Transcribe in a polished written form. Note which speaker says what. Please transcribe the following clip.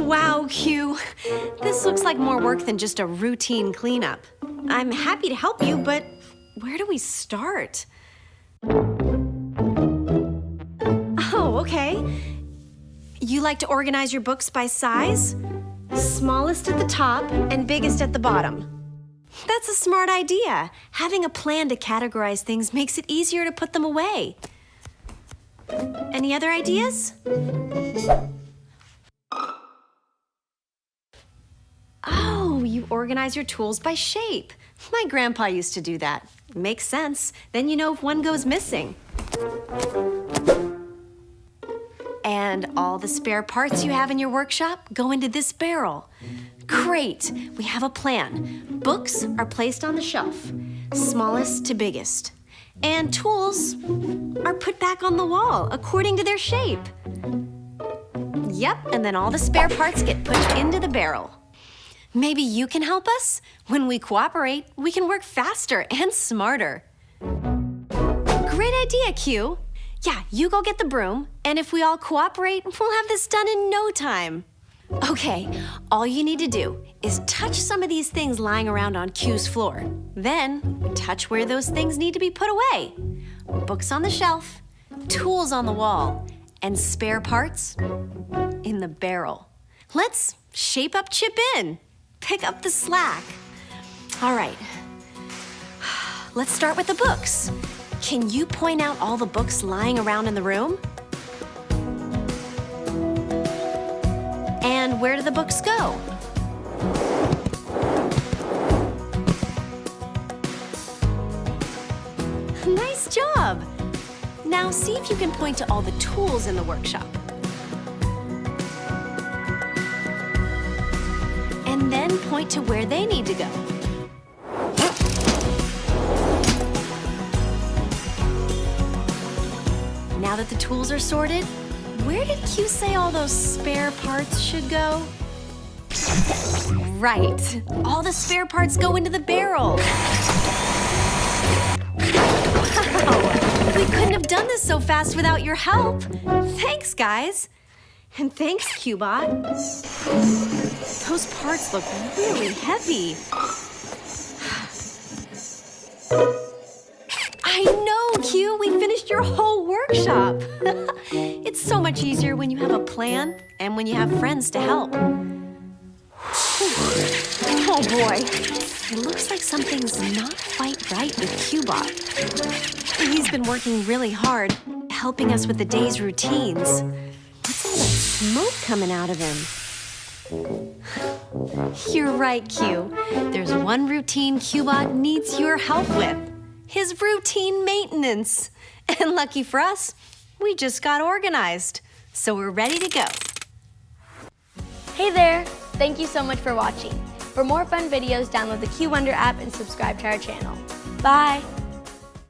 Speaker 1: Wow, Q. This looks like more work than just a routine cleanup. I'm happy to help you, but where do we start? Oh, okay. You like to organize your books by size? Smallest at the top and biggest at the bottom. That's a smart idea. Having a plan to categorize things makes it easier to put them away. Any other ideas? Oh, you organize your tools by shape. My grandpa used to do that. Makes sense. Then you know if one goes missing. And all the spare parts you have in your workshop go into this barrel. Great, we have a plan. Books are placed on the shelf, smallest to biggest. And tools are put back on the wall according to their shape. Yep, and then all the spare parts get pushed into the barrel. Maybe you can help us? When we cooperate, we can work faster and smarter. Great idea, Q. Yeah, you go get the broom, and if we all cooperate, we'll have this done in no time. Okay, all you need to do is touch some of these things lying around on Q's floor. Then, touch where those things need to be put away. Books on the shelf, tools on the wall, and spare parts in the barrel. Let's shape up, chip in. Pick up the slack. All right, let's start with the books. Can you point out all the books lying around in the room? And where do the books go? Nice job! Now see if you can point to all the tools in the workshop. And then point to where they need to go. Now that the tools are sorted, where did Q say all those spare parts should go? Right, all the spare parts go into the barrel. Wow, we couldn't have done this so fast without your help. Thanks, guys. And thanks, QBot. Those parts look really heavy. I know, Q, we finished your whole workshop. It's so much easier when you have a plan and when you have friends to help. Oh boy, it looks like something's not quite right with QBot. He's been working really hard, helping us with the day's routines. What's all that smoke coming out of him? You're right, Q. There's one routine QBot needs your help with. His routine maintenance. And lucky for us, we just got organized. So we're ready to go.
Speaker 2: Hey there! Thank you so much for watching. For more fun videos, download the QWunder app and subscribe to our channel. Bye!